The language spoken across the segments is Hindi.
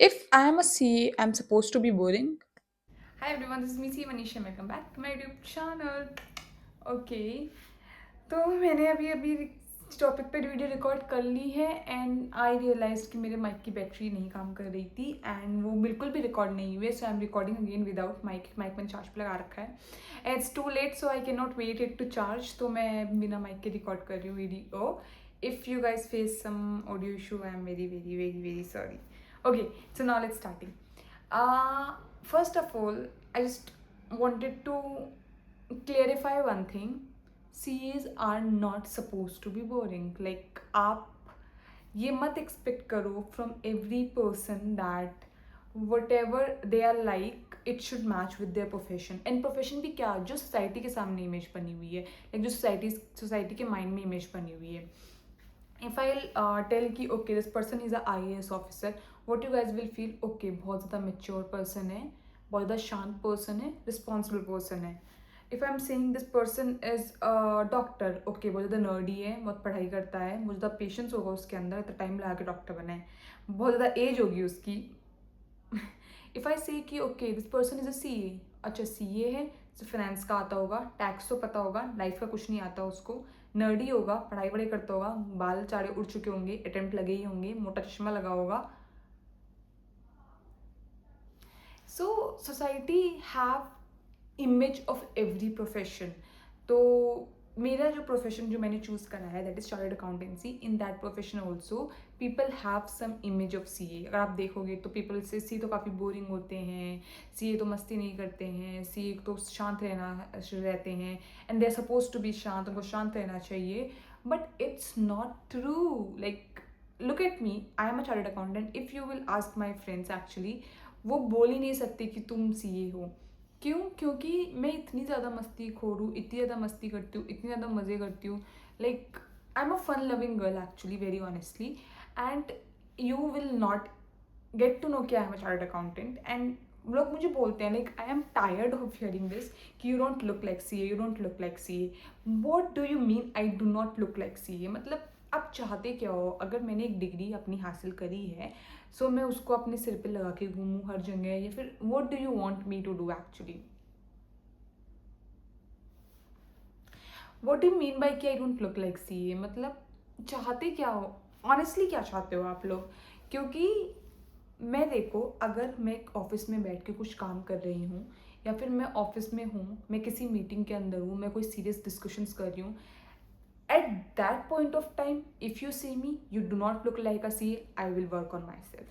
If I am a CA, I'm supposed to be boring. Hi everyone, this is me C Manisha. Welcome back to my YouTube channel. Okay, तो मैंने अभी अभी इस टॉपिक पे वीडियो रिकॉर्ड कर ली है एंड आई रियलाइज कि मेरे माइक की बैटरी नहीं काम कर रही थी एंड वो बिल्कुल भी रिकॉर्ड नहीं हुए. So I am recording again without mic. Mic मैंने चार्ज पे लगा रखा है. It's too late so I cannot wait it to टू चार्ज. तो मैं बिना माइक के रिकॉर्ड कर रही हूँ video. If you guys face some audio issue I am very very very very sorry. Okay, so now let's starting. First of all, I just wanted to clarify one thing. CAs are not supposed to be boring. Like आप ये मत expect करो from every person that whatever they are like it should match with their profession. And profession भी क्या जो society के सामने image बनी हुई है, like जो society के mind में image बनी हुई है. If I'll tell कि okay this person is a IAS officer, what you guys will feel, okay बहुत ज़्यादा mature person है, बहुत ज़्यादा शांत person है, responsible person है. If I'm saying this person is a doctor, okay बहुत ज़्यादा nerdy है, बहुत पढ़ाई करता है, बहुत ज़्यादा patience होगा उसके अंदर, इतना टाइम लगा के डॉक्टर बना है, बहुत ज़्यादा एज होगी उसकी. इफ़ आई से कि okay this person is a CA, अच्छा CA है तो फाइनेंस का आता होगा, टैक्स तो पता होगा, लाइफ का कुछ नहीं आता उसको, नर्डी होगा, पढ़ाई वढ़ाई करता होगा, बाल चाड़े उड़ चुके होंगे, अटेम्प्ट लगे ही होंगे, मोटा चश्मा लगा होगा. So society have image of every profession. तो मेरा जो प्रोफेशन जो मैंने चूज़ करा है that is chartered accountancy. In that profession also people have some image of CA. अगर आप देखोगे तो पीपल से CA तो काफ़ी बोरिंग होते हैं, CA तो मस्ती नहीं करते हैं, CA तो शांत रहते हैं and they are suppose to be शांत, उनको शांत रहना चाहिए. But it's not true. Like look at me, I am a chartered accountant. If you will ask my friends actually वो बोल ही नहीं सकते कि तुम CA हो. क्यों? क्योंकि मैं इतनी ज़्यादा मस्ती खोर हूँ, इतनी ज़्यादा मस्ती करती हूँ, इतनी ज़्यादा मज़े करती हूँ. Like I am a fun loving girl actually, very honestly. And you will not get to know कि I am a chartered accountant. And लोग मुझे बोलते हैं like I am tired of hearing this कि you don't look like CA, you don't look like CA. What do you mean I do not look like CA? मतलब आप चाहते क्या हो? अगर मैंने एक डिग्री अपनी हासिल करी है सो मैं उसको अपने सिर पे लगा के घूमूँ हर जगह, या फिर what do you want me to do actually? What do mean by कि I don't look like CA? मतलब चाहते क्या हो? ऑनेस्टली क्या चाहते हो आप लोग? क्योंकि मैं देखो, अगर मैं एक ऑफिस में बैठ के कुछ काम कर रही हूँ या फिर मैं ऑफिस में हूँ, मैं किसी मीटिंग के अंदर हूँ, मैं कोई सीरियस डिस्कशंस कर रही हूँ, at that point of time if you see me you do not look like a CA, I will work on my self.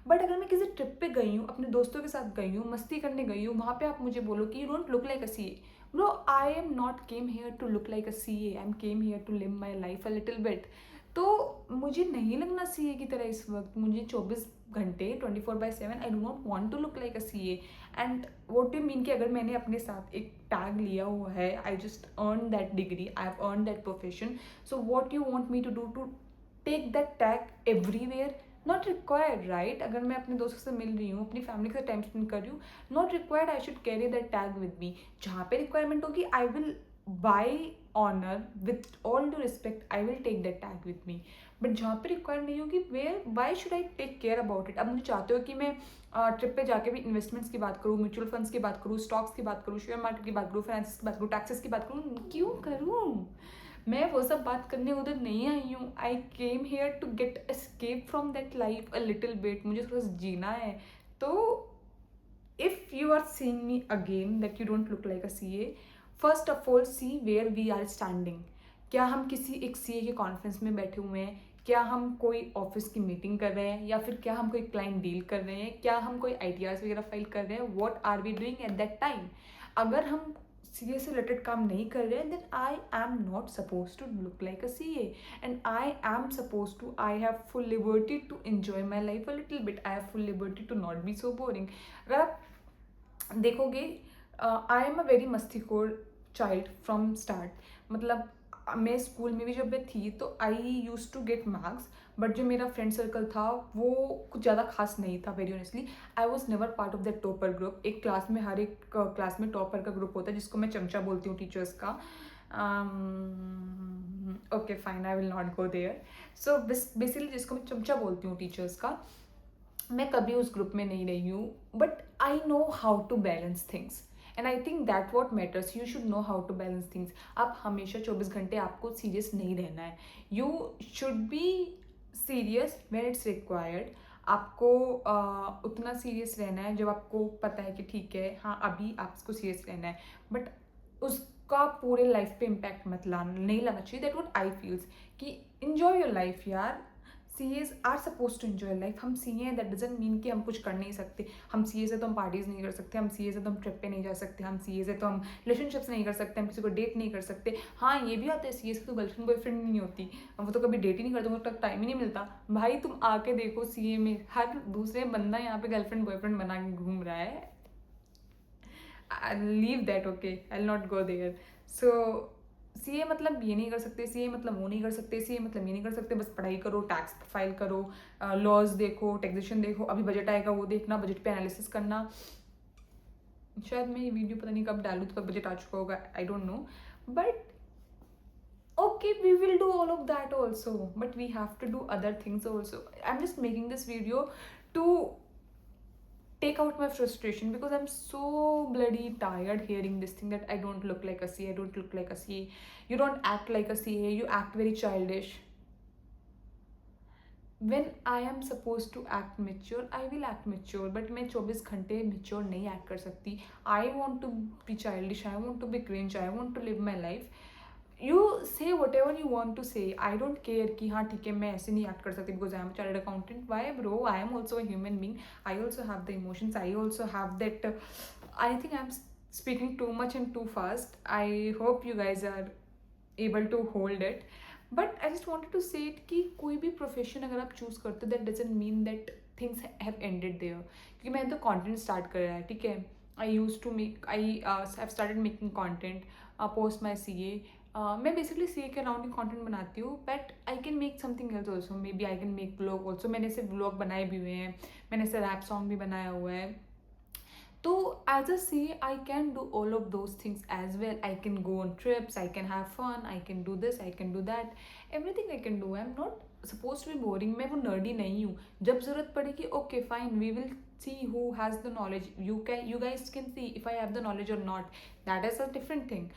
But अगर मैं किसी ट्रिप पे गई हूँ, अपने दोस्तों के साथ गई हूँ, मस्ती करने गई हूँ, वहाँ पे आप मुझे बोलो कि you don't look like a CA. Bro, I am not came here to look like a CA, I am came here to live my life a little bit. तो मुझे नहीं लगना CA की तरह इस वक्त. मुझे 24 घंटे 24/7 I do not want to look like a CA. And what do mean कि अगर मैंने अपने साथ एक टैग लिया हुआ है, I just earn that degree, I have earn that profession, so what you want me to do to take that tag everywhere? Not required, right? अगर मैं अपने दोस्तों से मिल रही हूँ, अपनी फैमिली के साथ टाइम स्पेंड कर रही हूँ, not required I should carry that tag with me. जहाँ पे रिक्वायरमेंट होगी I will by honour with all due respect, I will take that tag with me. But जहाँ पे रिक्वायर नहीं होगी, where why should I take care about it? अब मुझे चाहते हो कि मैं ट्रिप पे जाके भी इन्वेस्टमेंट्स की बात करूँ, म्यूचुअल फंड्स की बात करूँ, स्टॉक्स की बात करूँ, शेयर मार्केट की बात करूँ, फाइनेंस की बात करूँ, टैक्सेस की बात करूँ, क्यों करूँ? मैं वो सब बात करने उधर नहीं आई हूँ. I came here to get escape from that life a little bit. मुझे थोड़ा सा जीना है. तो if you are seeing me again that you don't look like a CA, first of all see where we are standing. क्या हम किसी एक CA के कॉन्फ्रेंस में बैठे हुए हैं? क्या हम कोई ऑफिस की मीटिंग कर रहे हैं? या फिर क्या हम कोई क्लाइंट डील कर रहे हैं? क्या हम कोई ITRs वगैरह फाइल कर रहे हैं? What are we doing at that time? अगर हम CA से रिलेटेड काम नहीं कर रहे हैं then I am not suppose to look like a CA. And I am suppose to, I have full liberty to enjoy my life a little bit. I have full liberty to not be so boring. अगर आप देखोगे, आई एम अ वेरी मस्तीखोर चाइल्ड फ्रॉम स्टार्ट. मतलब मैं स्कूल में भी जब मैं थी तो I use to get marks, but जो मेरा फ्रेंड सर्कल था वो कुछ ज़्यादा खास नहीं था. Very honestly I was never part of that topper group. एक क्लास में, हर एक क्लास में टॉपर का ग्रुप होता है जिसको मैं चमचा बोलती हूँ टीचर्स का. Okay fine, I will not go there. So basically जिसको मैं चमचा बोलती हूँ टीचर्स का, मैं कभी उस ग्रुप में नहीं रही हूँ, but I know how to balance things and I think that what matters. You should know how to balance things. आप हमेशा 24 घंटे आपको सीरियस नहीं रहना है। You should be serious when it's required. आपको उतना सीरियस रहना है जब आपको पता है कि ठीक है, हाँ अभी आपको सीरियस रहना है, बट उसका पूरे लाइफ पे इम्पैक्ट मत लाना, नहीं लाना चाहिए। दैट वॉट आई फील्स कि इन्जॉय योर लाइफ यार। CS are suppose to enjoy life. हम सीए हैं, दैट डजंट मीन कि हम कुछ कर नहीं सकते। हम सीए से तो हम पार्टीज नहीं कर सकते, हम सीए से तो हम ट्रिप पे नहीं जा सकते, हम सीए से तो हम रिलेशनशिप्स नहीं कर सकते, हम किसी को डेट नहीं कर सकते। हाँ ये भी आता है, सीए से तो गर्लफ्रेंड बॉयफ्रेंड नहीं होती, वो तो कभी डेट ही नहीं करते, उनको तक टाइम ही नहीं मिलता। भाई तुम आके देखो, सीए में हर दूसरे बंदा यहाँ पे गर्लफ्रेंड बॉयफ्रेंड बना के घूम रहा है। Leave that, okay, I will not go there. So CA मतलब ये नहीं कर सकते, सीए मतलब वो नहीं कर सकते, सीए मतलब ये नहीं कर सकते, बस पढ़ाई करो, टैक्स फाइल करो, लॉज देखो, टैक्सेशन देखो, अभी बजट आएगा वो देखना, बजट पे एनालिसिस करना। शायद मैं ये वीडियो पता नहीं कब डालूँ, तो बजट आ चुका होगा, I don't know, but okay, we will do all of that also, but we have to do other things also. I'm just making this video to take out my frustration because I'm so bloody tired hearing this thing that I don't look like a CA, I don't look like a CA, you don't act like a CA, you act very childish. When I am supposed to act mature, I will act mature, but मैं 24 घंटे mature नहीं act कर सकती. I want to be childish, I want to be cringe, I want to live my life. You say whatever you want to say, I don't care कि हाँ ठीक है मैं ऐसे नहीं act कर सकती because I am a chartered accountant. Why bro, I am also a human being, I also have the emotions, I also have that I think I'm speaking too much and too fast. I hope you guys are able to hold it. But I just wanted to say it कि कोई भी प्रोफेशन अगर आप चूज करते हो that doesn't mean that things have ended there. क्योंकि मैंने तो कॉन्टेंट स्टार्ट कर रहा है, ठीक है, I use to make, I have started making content post my C A. मैं बेसिकली सी ए के अराउंड ही कॉन्टेंट बनाती हूँ, but I can make something else also, maybe I can make blog also. मैंने ऐसे ब्लॉग बनाए भी हुए हैं, मैंने ऐसे रैप सॉन्ग भी बनाया हुआ है। तो as a CA, I can do all of those things as well. I can go on trips, I can have fun, I can do this, I can do that. Everything I can do. I'm not supposed to be boring. मैं वो nerdy नहीं हूँ। जब जरूरत पड़ेगी, okay fine, we will see who has the knowledge. You guys can see if I have the knowledge or not. That is a different thing.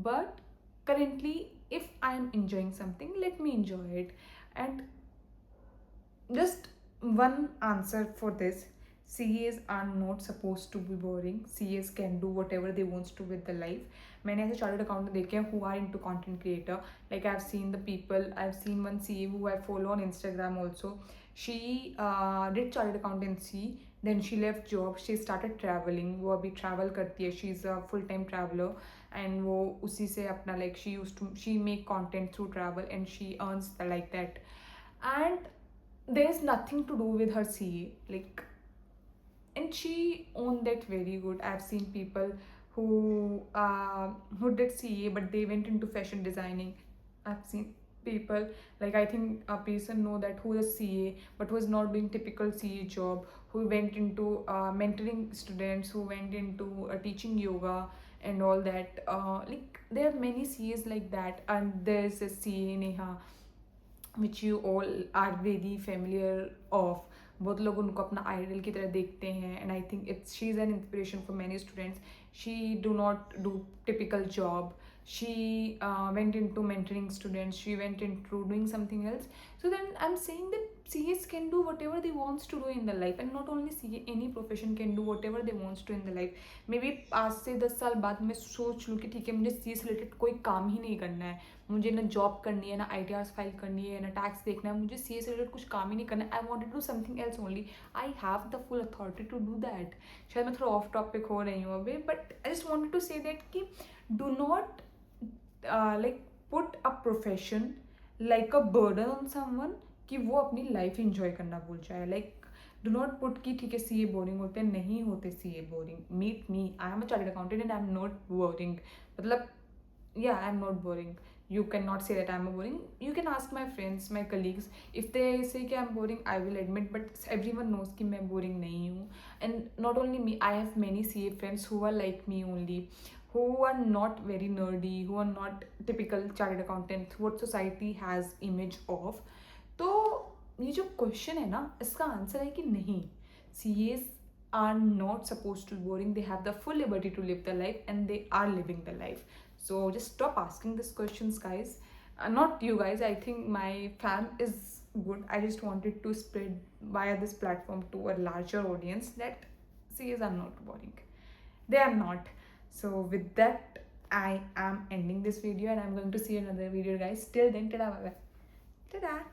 But currently, if I am enjoying something, let me enjoy it. And just one answer for this: CAs are not supposed to be boring. CAs can do whatever they wants to with the life. मैंने ऐसे चार्टर्ड अकाउंटेंट देखे हैं who are into content creator. Like I've seen the people, I've seen one CA who I follow on Instagram also. She did chartered accountancy, then she left job, she started traveling. वो अभी travel करती है, she is a full time traveler, and वो उसी से अपना like she make content through travel and she earns like that. And there is nothing to do with her CA, like, and she owned that very good. I've seen people who did CA but they went into fashion designing. I've seen people, like I think a person know that who is CA but was not doing typical CA job, who went into mentoring students, who went into teaching yoga and all that. Like there are many CAs like that, and there's a CA Neha which you all are very familiar of. बहुत लोग उनको अपना आइडल की तरह देखते हैं, and I think it's she is an inspiration for many students. She do not do typical job. She went into mentoring students, she went into doing something else. So then I'm saying that CAs can do whatever they wants to do in the life, and not only CA, any profession can do whatever they wants to in the life. Maybe आज से 10 साल बाद मैं सोच लूँ कि ठीक है मुझे CA से रिलेटेड कोई काम ही नहीं करना है, मुझे ना जॉब करनी है, ना ITRs फाइल करनी है, ना टैक्स देखना है, मुझे CA से रिलेटेड कुछ काम ही नहीं करना है. I want to do something else only. I have the full authority to do that. शायद मैं थोड़ा ऑफ टॉपिक हो रही हूँ अभी, but I just wanted to say that कि do not like put a profession like a burden on someone कि वो अपनी लाइफ इंजॉय करना भूल जाए. लाइक डू नॉट पुट कि ठीक है CA बोरिंग होते हैं, नहीं होते CA boring. Meet me, I am a chartered accountant and I am not boring. मतलब yeah, I'm not boring. You cannot say that I'm boring. You can ask my friends, my colleagues, if they say कि I'm boring, I will admit, but everyone knows कि मैं boring नहीं हूँ. And not only me, I have many CA friends who are like me only, who are not very nerdy, who are not typical chartered accountants, what society has image of. तो ये जो क्वेश्चन है ना, इसका आंसर है कि नहीं. CAs are not supposed to be boring. They have the full liberty to live the life, and they are living the life. So just stop asking these questions, guys. Not you guys, I think my fam is good. I just wanted to spread via this platform to a larger audience that CAs are not boring. They are not. So with that, I am ending this video, and I'm going to see you in another video, guys. Till then, tada, bye bye. Tada.